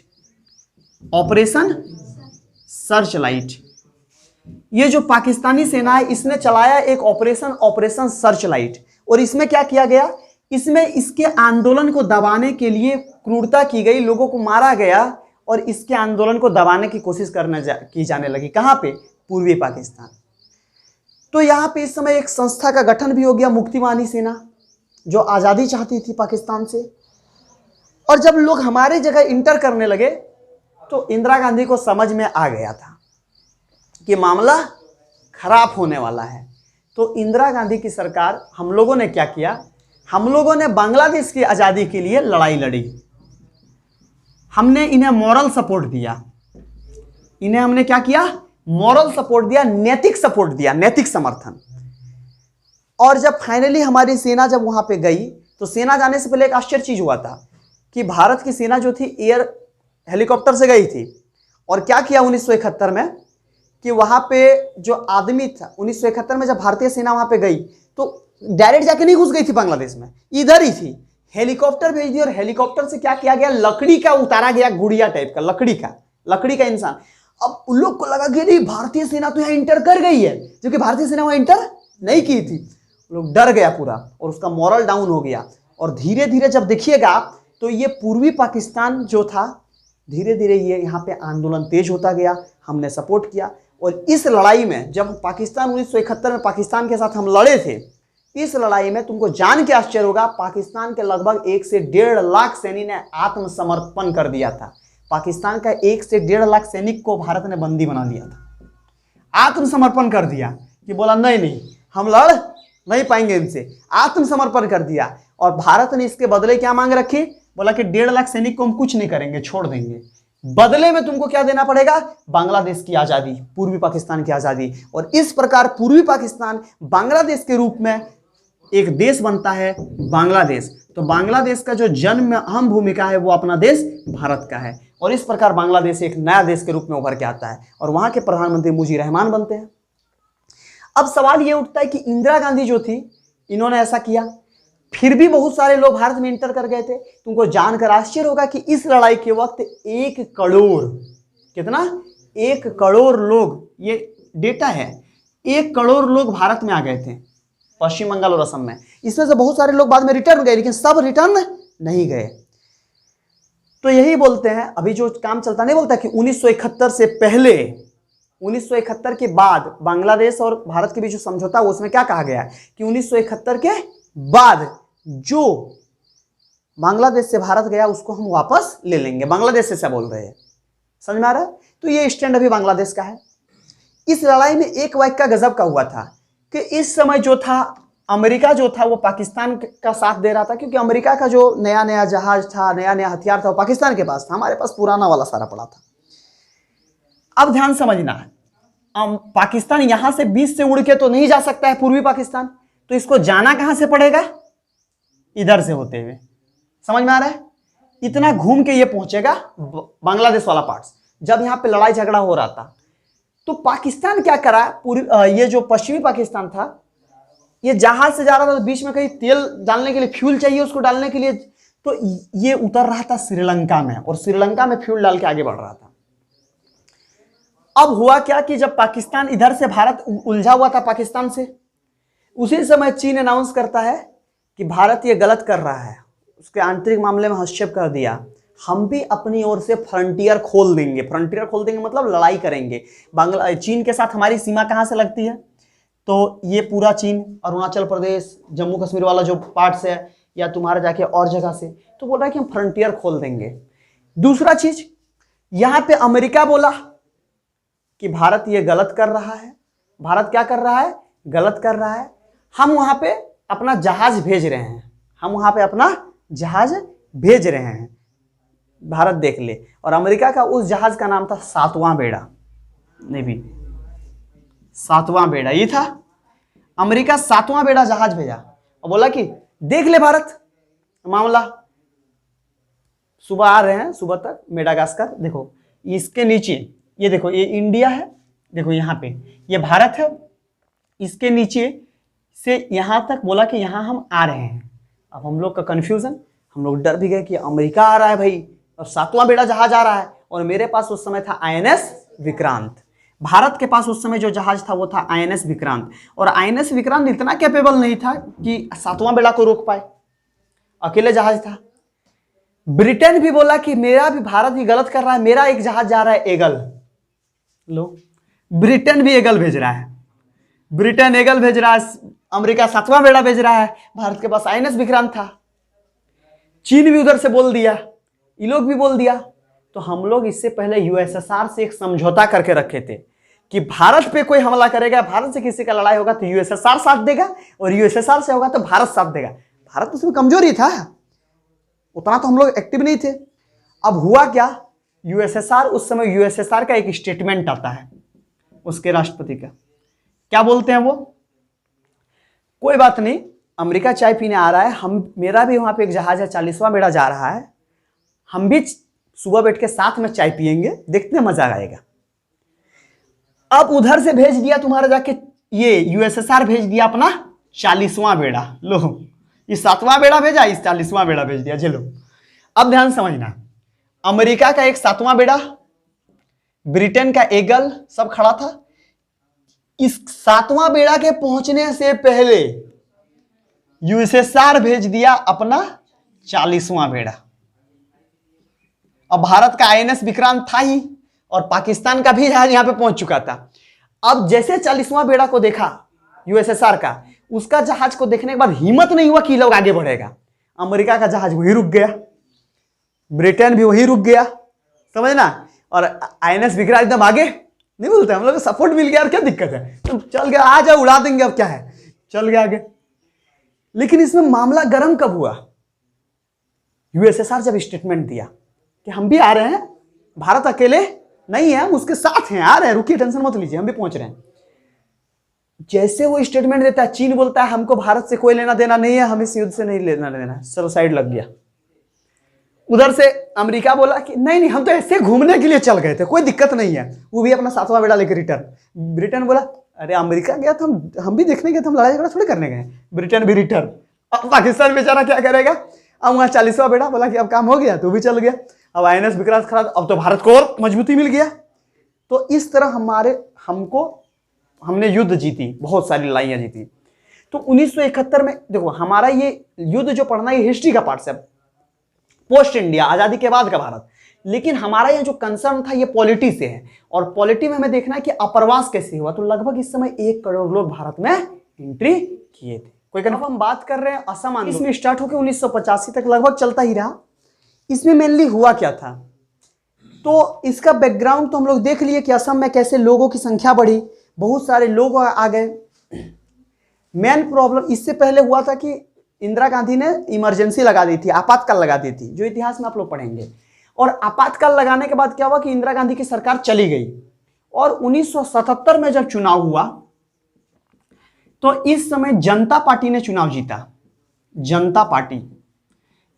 ऑपरेशन सर्चलाइट, ये जो पाकिस्तानी सेना है इसने चलाया एक ऑपरेशन सर्चलाइट। और इसमें क्या किया गया, इसमें इसके आंदोलन को दबाने के लिए क्रूरता की गई, लोगों को मारा गया और इसके आंदोलन को दबाने की कोशिश की जाने लगी। कहां पे, पूर्वी पाकिस्तान। तो यहां पे इस समय एक संस्था का गठन भी हो गया, मुक्तिवानी सेना, जो आजादी चाहती थी पाकिस्तान से। और जब लोग हमारे जगह इंटर करने लगे तो इंदिरा गांधी को समझ में आ गया था कि मामला खराब होने वाला है। तो इंदिरा गांधी की सरकार, हम लोगों ने क्या किया, हम लोगों ने बांग्लादेश की आजादी के लिए लड़ाई लड़ी। हमने इन्हें मॉरल सपोर्ट दिया, इन्हें हमने क्या किया, मॉरल सपोर्ट दिया, नैतिक सपोर्ट दिया, नैतिक समर्थन। और जब फाइनली हमारी सेना जब वहां पे गई, तो सेना जाने से पहले एक आश्चर्य चीज हुआ था कि भारत की सेना जो थी एयर हेलीकॉप्टर से गई थी। और क्या किया 1971 में कि वहां पे जो आदमी था, 1971 में जब भारतीय सेना वहां पे गई तो डायरेक्ट जाके नहीं घुस गई थी बांग्लादेश में, इधर ही थी, हेलीकॉप्टर भेज दी। और हेलीकॉप्टर से क्या किया गया, लकड़ी का उतारा गया, गुड़िया टाइप का, लकड़ी का इंसान। अब उन लोग को लगा कि नहीं, भारतीय सेना तो यहां इंटर कर गई है, क्योंकि भारतीय सेना वहां इंटर नहीं की थी। लोग डर गया पूरा और उसका मॉरल डाउन हो गया। और धीरे धीरे जब देखिएगा तो ये पूर्वी पाकिस्तान जो था, धीरे धीरे ये यहाँ पे आंदोलन तेज होता गया, हमने सपोर्ट किया। और इस लड़ाई में जब पाकिस्तान 1971 में पाकिस्तान के साथ हम लड़े थे, इस लड़ाई में तुमको जान के आश्चर्य होगा, पाकिस्तान के लगभग 1 से 1.5 लाख सैनिक ने आत्मसमर्पण कर दिया था। पाकिस्तान का 1 से 1.5 लाख सैनिक को भारत ने बंदी बना लिया था, आत्मसमर्पण कर दिया कि बोला नहीं हम लड़ नहीं पाएंगे इनसे, आत्मसमर्पण कर दिया। और भारत ने इसके बदले क्या मांग रखी, बोला कि 1.5 लाख सैनिक को हम कुछ नहीं करेंगे, छोड़ देंगे, बदले में तुमको क्या देना पड़ेगा, बांग्लादेश की आजादी, पूर्वी पाकिस्तान की आजादी। और इस प्रकार पूर्वी पाकिस्तान बांग्लादेश के रूप में एक देश बनता है, बांग्लादेश। तो बांग्लादेश का जो जन्म अहम भूमिका है वो अपना देश भारत का है। और इस प्रकार बांग्लादेश एक नया देश के रूप में उभर के आता है और वहां के प्रधानमंत्री मुजीब रहमान बनते हैं। अब सवाल ये उठता है कि इंदिरा गांधी जो थी, इन्होंने ऐसा किया, फिर भी बहुत सारे लोग भारत में इंटर कर गए थे। तुमको जानकर आश्चर्य होगा कि इस लड़ाई के वक्त 1 करोड़, कितना, 1 करोड़ लोग, ये डेटा है, 1 करोड़ लोग भारत में आ गए थे, पश्चिम बंगाल और असम में। इसमें से बहुत सारे लोग बाद में रिटर्न गए, लेकिन सब रिटर्न नहीं गए। तो यही बोलते हैं, अभी जो काम चलता नहीं बोलता कि 1971 से पहले, 1971 के बाद बांग्लादेश और भारत के बीच जो समझौता हुआ उसमें क्या कहा गया है कि 1971 के बाद जो बांग्लादेश से भारत गया उसको हम वापस ले लेंगे। बांग्लादेश से क्या बोल रहे हैं, समझ में आ रहा है? तो ये स्टैंड अभी बांग्लादेश का है। इस लड़ाई में एक वाक्य का गजब का हुआ था कि इस समय जो था अमेरिका जो था वो पाकिस्तान का साथ दे रहा था, क्योंकि अमेरिका का जो नया नया जहाज था, नया नया हथियार था, वो पाकिस्तान के पास था, हमारे पास पुराना वाला सारा पड़ा था। अब ध्यान समझना है, पाकिस्तान यहां से बीच से उड़ के तो नहीं जा सकता है पूर्वी पाकिस्तान, तो इसको जाना कहां से पड़ेगा, इधर से होते हुए, समझ में आ रहा है? इतना घूम के ये पहुंचेगा बांग्लादेश वाला पार्ट। जब यहां पे लड़ाई झगड़ा हो रहा था तो पाकिस्तान क्या करा, ये जो पश्चिमी पाकिस्तान था, ये जहाज से जा रहा था तो बीच में कहीं तेल डालने के लिए, फ्यूल चाहिए उसको डालने के लिए, तो ये उतर रहा था श्रीलंका में और श्रीलंका में फ्यूल डाल के आगे बढ़ रहा था। अब हुआ क्या कि जब पाकिस्तान इधर से, भारत उलझा हुआ था पाकिस्तान से, उसी समय चीन अनाउंस करता है कि भारत ये गलत कर रहा है, उसके आंतरिक मामले में हस्तक्षेप कर दिया, हम भी अपनी ओर से फ्रंटियर खोल देंगे। फ्रंटियर खोल देंगे मतलब लड़ाई करेंगे। चीन के साथ हमारी सीमा कहाँ से लगती है? तो ये पूरा चीन, अरुणाचल प्रदेश, जम्मू कश्मीर वाला जो पार्ट है, या तुम्हारा जाके और जगह से, तो बोल रहा है कि हम फ्रंटियर खोल देंगे। दूसरा चीज, यहां पे अमेरिका बोला कि भारत ये गलत कर रहा है। भारत क्या कर रहा है? गलत कर रहा है। हम वहां पे अपना जहाज भेज रहे हैं, हम वहां पे अपना जहाज भेज रहे हैं, भारत देख ले। और अमेरिका का उस जहाज का नाम था सातवां बेड़ा, नेवी, सातवां बेड़ा ये था। अमेरिका सातवां बेड़ा जहाज भेजा और बोला कि देख ले भारत मामला। सुबह आ रहे हैं, सुबह तक मेडागास्कर, देखो इसके नीचे ये देखो, ये इंडिया है, देखो यहाँ पे ये भारत है, इसके नीचे से यहां तक बोला कि यहां हम आ रहे हैं। अब हम लोग का कंफ्यूजन, हम लोग डर भी गए कि अमेरिका आ रहा है भाई और सातवां बेड़ा जहाज आ रहा है। और मेरे पास उस समय था INS विक्रांत, भारत के पास उस समय जो जहाज था वो था INS विक्रांत। और INS विक्रांत इतना कैपेबल नहीं था कि सातवां बेड़ा को रोक पाए, अकेले जहाज था। ब्रिटेन भी बोला कि मेरा भी, भारत ही गलत कर रहा है, मेरा एक जहाज जा रहा है एगल। लो, ब्रिटेन भी एगल भेज रहा है, ब्रिटेन एगल भेज रहा है, अमेरिका सातवां बेड़ा भेज रहा है, भारत के पास INS विक्रांत था। चीन भी उधर से बोल दिया, ये लोग भी बोल दिया। तो हम लोग इससे पहले USSR से एक समझौता करके रखे थे कि भारत पे कोई हमला करेगा, भारत से किसी का लड़ाई होगा तो USSR साथ देगा, और USSR से होगा तो भारत साथ देगा। भारत उसमें कमजोर ही था, उतना तो हम लोग एक्टिव नहीं थे। अब हुआ क्या, USSR, उस समय USSR का एक स्टेटमेंट आता है उसके राष्ट्रपति का, क्या बोलते हैं वो, कोई बात नहीं, अमेरिका चाय पीने आ रहा है, हम, मेरा भी वहां पे एक जहाज है, 40वां बेड़ा जा रहा है, हम भी सुबह बैठ के साथ में चाय पियेंगे, देखते हैं मजा आएगा। अब उधर से भेज दिया तुम्हारा जाके, ये USSR भेज दिया अपना 40वां बेड़ा। लो, ये 7वां बेड़ा भेजा, इस 40वां बेड़ा भेज दिया। चलो अब ध्यान समझना, अमेरिका का एक 7वां बेड़ा, ब्रिटेन का एगल, सब खड़ा था। इस 7वां बेड़ा के पहुंचने से पहले USSR भेज दिया अपना 40वां बेड़ा। अब भारत का INS विक्रांत था ही, और पाकिस्तान का भी जहाज यहां पे पहुंच चुका था। अब जैसे 40वां बेड़ा को देखा USSR का, उसका जहाज को देखने के बाद हिम्मत नहीं हुआ कि लोग आगे बढ़ेगा। अमेरिका का जहाज वही रुक गया, ब्रिटेन भी वही रुक गया, समझना। और INS विक्रांत एकदम आगे, नहीं बोलते हम लोग, सपोर्ट मिल गया और क्या दिक्कत है, तो चल गया, आ जाओ उड़ा देंगे, अब क्या है, चल गया आगे। लेकिन इसमें मामला गर्म कब हुआ, USSR जब स्टेटमेंट दिया कि हम भी आ रहे हैं, भारत अकेले नहीं है, हम उसके साथ हैं, आ रहे हैं, रुकिए, टेंशन मत लीजिए, हम भी पहुंच रहे हैं। जैसे वो स्टेटमेंट देता है, चीन बोलता है हमको भारत से कोई लेना देना नहीं है, हमें इस युद्ध से नहीं लेना देना है, चलो साइड लग गया। उधर से अमेरिका बोला कि नहीं नहीं, हम तो ऐसे घूमने के लिए चल गए थे, कोई दिक्कत नहीं है, वो भी अपना 7वां बेड़ा लेकर रिटर्न। ब्रिटेन बोला अरे अमेरिका गया था, हम भी देखने गए थे, हम लड़ाई झगड़ा थोड़ी करने गए। ब्रिटेन भी रिटर्न। अब पाकिस्तान बेचारा क्या करेगा, अब वहां 40वां बेड़ा बोला कि अब काम हो गया, तो भी चल गया। अब INS विक्रांत खड़ा, अब तो भारत को और मजबूती मिल गया। तो इस तरह हमने युद्ध जीती, बहुत सारी लड़ाइयां जीती। तो 1971 में देखो, हमारा ये युद्ध जो पढ़ना, ये हिस्ट्री का पार्ट है, पोस्ट इंडिया, आजादी के बाद का भारत। लेकिन हमारा ये जो कंसर्न था ये पॉलिटी से है, और पॉलिटी में हमें देखना है कि अप्रवास कैसे हुआ। तो लगभग इस समय 1 करोड़ लोग भारत में एंट्री किए थे। कोई कन्फर्म, हम बात कर रहे हैं असम आंदोलन, इसमें स्टार्ट होकर 1985 तक लगभग चलता ही रहा। इसमें मेनली हुआ क्या था, तो इसका बैकग्राउंड तो हम लोग देख लिए कि असम में कैसे लोगों की संख्या बढ़ी, बहुत सारे लोग आ गए। मेन प्रॉब्लम इससे पहले हुआ था कि इंदिरा गांधी ने इमरजेंसी लगा दी थी, आपातकाल लगा दी थी, जो इतिहास में आप लोग पढ़ेंगे। और आपातकाल लगाने के बाद क्या हुआ कि इंदिरा गांधी की सरकार चली गई, और 1977 में जब चुनाव हुआ तो इस समय जनता पार्टी ने चुनाव जीता। जनता पार्टी,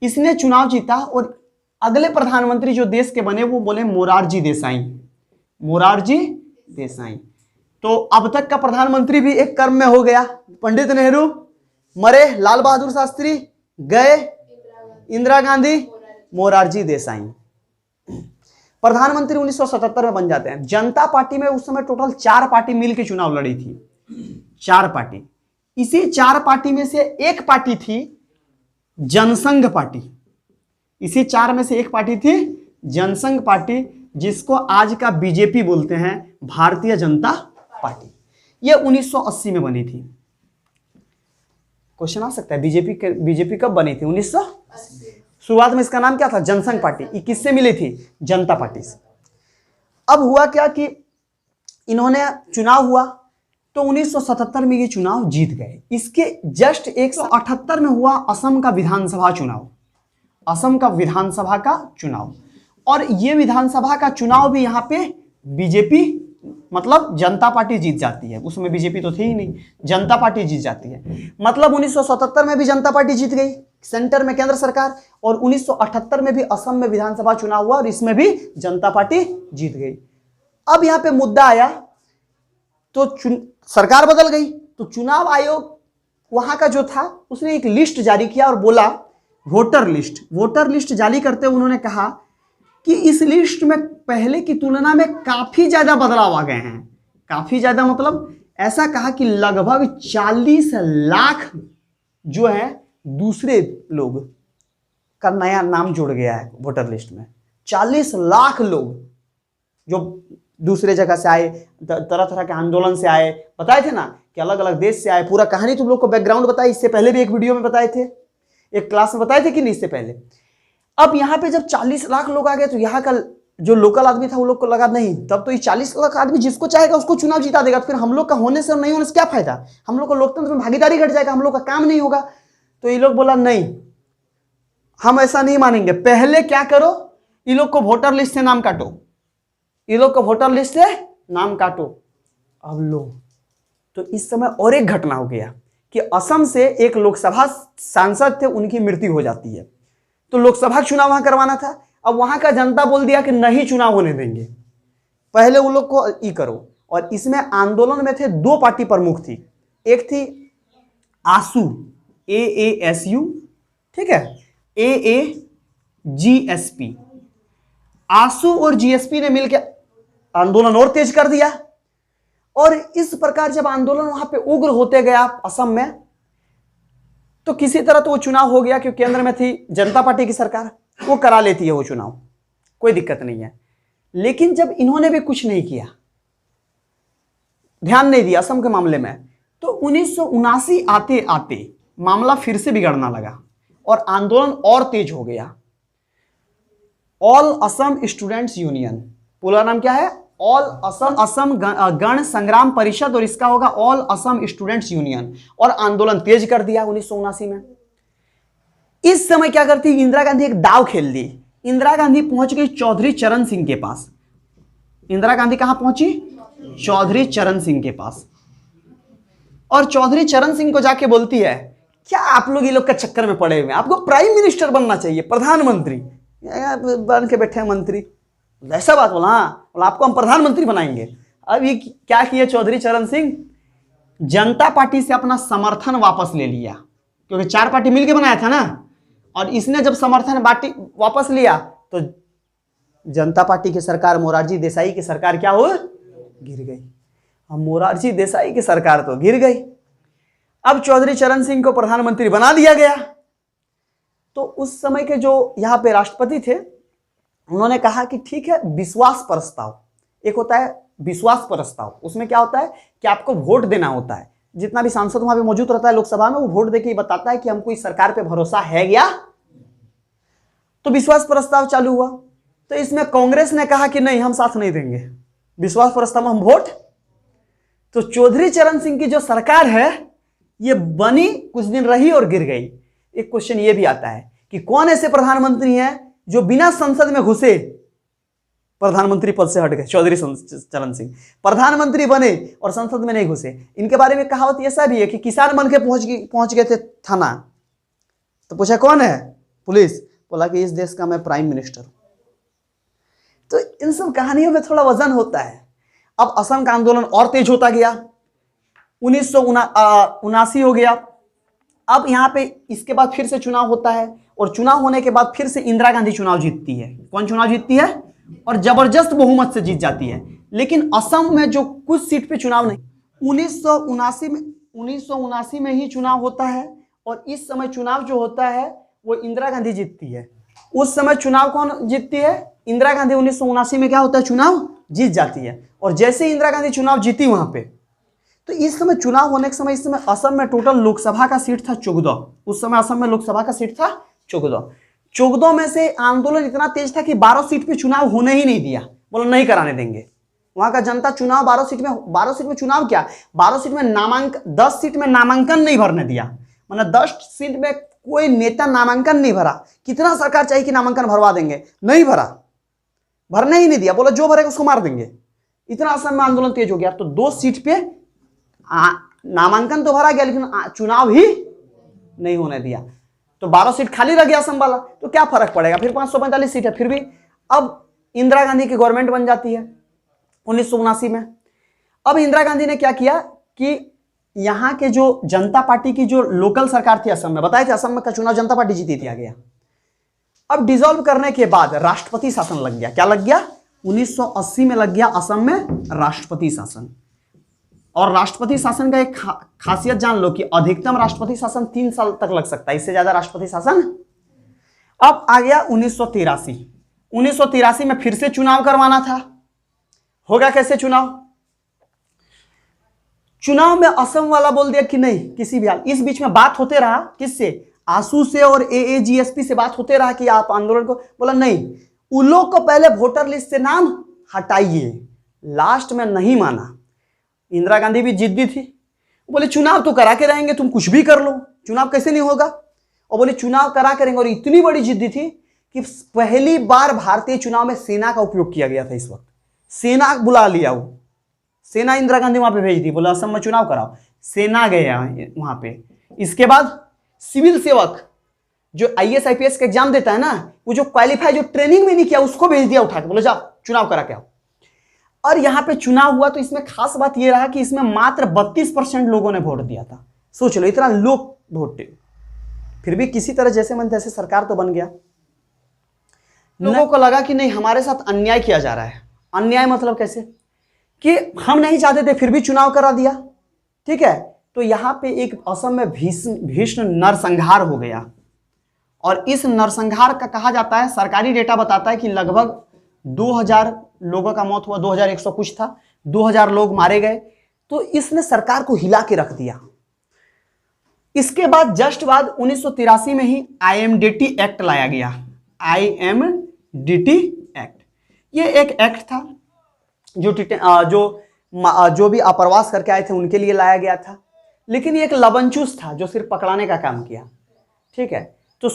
इसने चुनाव जीता, और अगले प्रधानमंत्री जो देश के बने वो बोले मोरारजी देसाई। मोरारजी देसाई। तो अब तक का प्रधानमंत्री भी एक कर्म में हो गया, पंडित नेहरू मरे, लाल बहादुर शास्त्री गए, इंदिरा गांधी, मोरारजी देसाई। प्रधानमंत्री 1977 में बन जाते हैं। जनता पार्टी में उस समय टोटल 4 पार्टी मिलकर चुनाव लड़ी थी, 4 पार्टी। इसी 4 पार्टी में से एक पार्टी थी जनसंघ पार्टी। इसी 4 में से एक पार्टी थी जनसंघ पार्टी, जिसको आज का बीजेपी बोलते हैं, भारतीय जनता पार्टी। यह 1980 में बनी थी। क्वेश्चन आ सकता है बीजेपी कब बनी थी? 1980। शुरुआत में इसका नाम क्या था? जनसंघ पार्टी। ये किससे मिली थी? जनता पार्टी से। अब हुआ क्या कि इन्होंने चुनाव हुआ तो 1977 में ये चुनाव जीत गए। इसके जस्ट 178 में हुआ असम का विधानसभा चुनाव, असम का विधानसभा का चुनाव। और ये विधानसभा का चुनाव भी यहाँ पे बीजेपी मतलब जनता पार्टी जीत जाती है। उसमें बीजेपी तो थी ही नहीं, जनता पार्टी जीत जाती है। मतलब 1977 में भी जनता पार्टी जीत गई सेंटर में, केंद्र सरकार, और 1978 में भी असम में विधानसभा चुनाव हुआ और इसमें भी जनता पार्टी जीत गई। अब यहाँ पे मुद्दा आया तो सरकार बदल गई, तो चुनाव आयोग वहां का जो था उसने एक लिस्ट जारी किया और बोला वोटर लिस्ट जारी करते हुए उन्होंने कहा कि इस लिस्ट में पहले की तुलना में काफी ज्यादा बदलाव आ गए हैं। काफी ज्यादा मतलब ऐसा कहा कि लगभग 40 लाख जो है दूसरे लोग का नया नाम जुड़ गया है वोटर लिस्ट में। 40 लाख लोग जो दूसरे जगह से आए, तरह तरह के आंदोलन से आए, बताए थे ना कि अलग अलग देश से आए। पूरा कहानी तुम लोग को बैकग्राउंड बताई, इससे पहले भी एक वीडियो में बताए थे, एक क्लास में बताए थे कि नहीं इससे पहले। अब यहाँ पे जब 40 लाख लोग आ गए तो यहाँ का जो लोकल आदमी था वो लोग को लगा नहीं, तब तो ये 40 लाख आदमी जिसको चाहेगा उसको चुनाव जिता देगा, फिर हम लोग का होने से और नहीं होने से क्या फायदा? हम लोग को लोकतंत्र में भागीदारी घट जाएगा, हम लोग का काम नहीं होगा। तो ये लोग बोला नहीं, हम ऐसा नहीं मानेंगे। पहले क्या करो, ये लोग को वोटर लिस्ट से नाम काटो, ये लोग को वोटर लिस्ट से नाम काटो। अब लो तो इस समय और एक घटना हो गया कि असम से एक लोकसभा सांसद थे, उनकी मृत्यु हो जाती है। तो लोकसभा चुनाव वहां करवाना था। अब वहां का जनता बोल दिया कि नहीं चुनाव होने देंगे, पहले वो लोग को ई करो। और इसमें आंदोलन में थे 2 पार्टी प्रमुख थी, एक थी आसू, AASU, ठीक है, AAGSP। आसू और GSP ने मिलकर आंदोलन और तेज कर दिया। और इस प्रकार जब आंदोलन वहां पे उग्र होते गया असम में, तो किसी तरह तो वो चुनाव हो गया, क्योंकि केंद्र में थी जनता पार्टी की सरकार, वो करा लेती है वो चुनाव, कोई दिक्कत नहीं है। लेकिन जब इन्होंने भी कुछ नहीं किया, ध्यान नहीं दिया असम के मामले में, तो 1979 आते आते मामला फिर से बिगड़ना लगा और आंदोलन और तेज हो गया। ऑल असम स्टूडेंट्स यूनियन, पूरा नाम क्या है? ऑल असम गण संग्राम परिषद, और इसका होगा ऑल असम स्टूडेंट्स यूनियन। और आंदोलन तेज कर दिया 1979 में। इस समय क्या करती इंदिरा गांधी? एक दाव खेल दी। इंदिरा गांधी पहुंच गई चौधरी चरण सिंह के पास। इंदिरा गांधी कहां पहुंची? चौधरी चरण सिंह के पास। और चौधरी चरण सिंह को जाके बोलती है, क्या आप लोग ये लोग का चक्कर में पड़े हुए हैं? आपको प्राइम मिनिस्टर बनना चाहिए, प्रधानमंत्री बन के बैठे हैं मंत्री। ऐसा बात बोला? हाँ, बोला आपको हम प्रधानमंत्री बनाएंगे। अब ये क्या किए चौधरी चरण सिंह? जनता पार्टी से अपना समर्थन वापस ले लिया, क्योंकि 4 पार्टी मिलकर बनाया था ना। और इसने जब समर्थन वापस लिया तो जनता पार्टी की सरकार, मोरारजी देसाई की सरकार क्या हो? गिर गई। अब मोरारजी देसाई की सरकार तो गिर गई। अब चौधरी चरण सिंह को प्रधानमंत्री बना दिया गया। तो उस समय के जो यहाँ पे राष्ट्रपति थे, उन्होंने कहा कि ठीक है, विश्वास प्रस्ताव एक होता है, विश्वास प्रस्ताव। उसमें क्या होता है कि आपको वोट देना होता है। जितना भी सांसद वहां पे मौजूद रहता है लोकसभा में, वो वोट देके बताता है कि हमको इस सरकार पे भरोसा है क्या। तो विश्वास प्रस्ताव चालू हुआ। तो इसमें कांग्रेस ने कहा कि नहीं, हम साथ नहीं देंगे, विश्वास प्रस्ताव हम वोट। तो चौधरी चरण सिंह की जो सरकार है ये बनी, कुछ दिन रही और गिर गई। एक क्वेश्चन ये भी आता है कि कौन ऐसे प्रधानमंत्री हैं जो बिना संसद में घुसे प्रधानमंत्री पद से हट गए? चौधरी चरण सिंह प्रधानमंत्री बने और संसद में नहीं घुसे। इनके बारे में कहावत ऐसा भी है कि किसान बन के पहुंच गए थे थाना, तो पूछा कौन है? पुलिस। बोला कि इस देश का मैं प्राइम मिनिस्टर हूं। तो इन सब कहानियों में थोड़ा वजन होता है। अब असम का आंदोलन और तेज होता गया, 1979 हो गया। अब यहां पे इसके बाद फिर से चुनाव होता है और चुनाव होने के बाद फिर से इंदिरा गांधी चुनाव जीतती है। कौन चुनाव जीतती है? और जबरदस्त बहुमत से जीत जाती है। लेकिन असम में जो कुछ सीट पे चुनाव नहीं, 1979 में ही चुनाव होता है और इस समय चुनाव जो होता है वो इंदिरा गांधी जीतती है। उस समय चुनाव कौन जीतती है? इंदिरा गांधी। 1979 में क्या होता है? चुनाव जीत जाती है। और जैसे इंदिरा गांधी चुनाव जीती वहां पे, तो इस समय चुनाव होने के समय इस समय असम में टोटल लोकसभा का सीट था 14। उस समय असम में लोकसभा का सीट था 14 में से आंदोलन इतना तेज था कि 12 सीट पे चुनाव होने ही नहीं दिया। बोलो नहीं कराने देंगे। वहां का जनता चुनाव 12 सीट में चुनाव क्या, 12 सीट में नामांकन, 10 सीट में नामांकन नहीं भरने दिया। मतलब 10 सीट में कोई नेता नामांकन नहीं भरा। कितना सरकार चाहिए कि नामांकन भरवा देंगे, नहीं भरा, भरने ही नहीं दिया। बोला जो भरेगा उसको मार देंगे। इतना असम में आंदोलन तेज हो गया। तो 2 सीट पे नामांकन तो भरा गया लेकिन चुनाव ही नहीं होने दिया। तो 12 सीट खाली रह गया असम वाला। तो क्या फर्क पड़ेगा, फिर 545 सीट है फिर भी। अब इंदिरा गांधी की गवर्नमेंट बन जाती है 1979 में। अब इंदिरा गांधी ने क्या किया कि यहां के जो जनता पार्टी की जो लोकल सरकार थी असम में, बताए थे असम में का चुनाव जनता पार्टी जीती थी, आ गया। अब डिसॉल्व करने के बाद राष्ट्रपति शासन लग गया। क्या लग गया? 1980 में लग गया असम में राष्ट्रपति शासन। और राष्ट्रपति शासन का एक खासियत जान लो कि अधिकतम राष्ट्रपति शासन 3 साल तक लग सकता है, इससे ज्यादा राष्ट्रपति शासन। अब आ गया 1983 में फिर से चुनाव करवाना था। होगा कैसे चुनाव? चुनाव में असम वाला बोल दिया कि नहीं किसी भी हाल। इस बीच में बात होते रहा, किससे? आसू से और AAGSP से बात होते रहा कि आप आंदोलन को, बोला नहीं, उन लोग को पहले वोटर लिस्ट से नाम हटाइए। लास्ट में नहीं माना। इंदिरा गांधी भी जिद्दी थी, बोले चुनाव तो करा के रहेंगे, तुम कुछ भी कर लो, चुनाव कैसे नहीं होगा। और बोले चुनाव करा करेंगे। और इतनी बड़ी जिद्दी थी कि पहली बार भारतीय चुनाव में सेना का उपयोग किया गया था। इस वक्त सेना बुला लिया, वो सेना इंदिरा गांधी वहां पे भेज दी, बोला असम में चुनाव कराओ। सेना गया वहां पे। इसके बाद सिविल सेवक जो IAS IPS का एग्जाम देता है ना, वो जो क्वालिफाई, जो ट्रेनिंग में नहीं किया, उसको भेज दिया उठा के, बोले जाओ चुनाव करा के आओ। और यहां पे चुनाव हुआ तो इसमें खास बात यह रहा कि इसमें मात्र 32% लोगों ने वोट दिया था। सोच लो, इतना लो वोट। फिर भी किसी तरह जैसे मन तैसे सरकार तो बन गया। लोगों को लगा कि नहीं, हमारे साथ अन्याय किया जा रहा है। अन्याय मतलब कैसे कि हम नहीं चाहते थे फिर भी चुनाव करा दिया। ठीक है, तो यहां पे एक असम में भीषण नरसंहार हो गया। और इस नरसंहार का कहा जाता है, सरकारी डेटा बताता है कि लगभग 2000 लोगों का मौत हुआ, 2100 कुछ था, 2000 लोग मारे गए। तो इसने सरकार को हिला के रख दिया। इसके बाद जस्ट बाद 1983 में ही IMDT एक्ट लाया गया। IMDT एक्ट, ये एक एक्ट था जो भी अप्रवास करके आए थे उनके लिए लाया गया था। लेकिन ये एक लबनचूस था जो सिर्फ पकड़ाने का काम किया। ठीक है, तो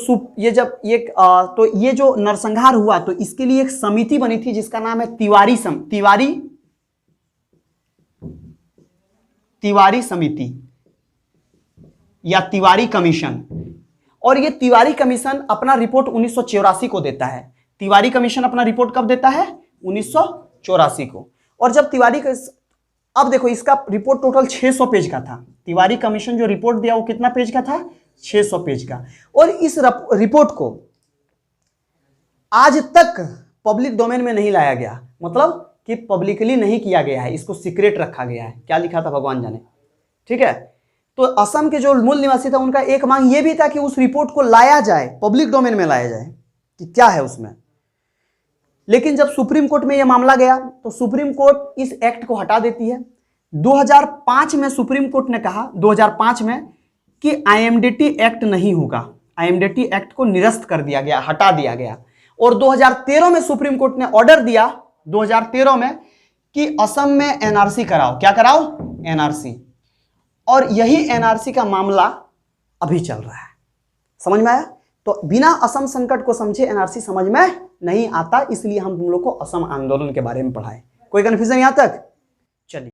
ये जो नरसंहार हुआ तो इसके लिए एक समिति बनी थी जिसका नाम है तिवारी समिति या तिवारी कमीशन। और ये तिवारी कमीशन अपना रिपोर्ट 1984 को देता है। तिवारी कमीशन अपना रिपोर्ट कब देता है? 1984 को। और जब अब देखो, इसका रिपोर्ट टोटल 600 पेज का था। तिवारी कमीशन जो रिपोर्ट दिया वो कितना पेज का था? 600 पेज का। और इस रिपोर्ट को आज तक पब्लिक डोमेन में नहीं लाया गया, मतलब कि पब्लिकली नहीं किया गया है, इसको सीक्रेट रखा गया है। क्या लिखा था भगवान जाने। ठीक है, तो असम के जो मूल निवासी था उनका एक मांग ये भी था कि उस रिपोर्ट को लाया जाए, पब्लिक डोमेन में लाया जाए कि क्या है उसमें। लेकिन जब सुप्रीम कोर्ट में यह मामला गया तो सुप्रीम कोर्ट इस एक्ट को हटा देती है। 2005 में सुप्रीम कोर्ट ने कहा 2005 में कि IMDT एक्ट नहीं होगा। IMDT एक्ट को निरस्त कर दिया गया, हटा दिया गया। और 2013 में सुप्रीम कोर्ट ने ऑर्डर दिया 2013 में कि असम में NRC कराओ। क्या कराओ? NRC। और यही NRC का मामला अभी चल रहा है। समझ में आया? तो बिना असम संकट को समझे NRC समझ में नहीं आता, इसलिए हम तुम लोग को असम आंदोलन के बारे में पढ़ाए। कोई कंफ्यूजन यहां तक? चलिए।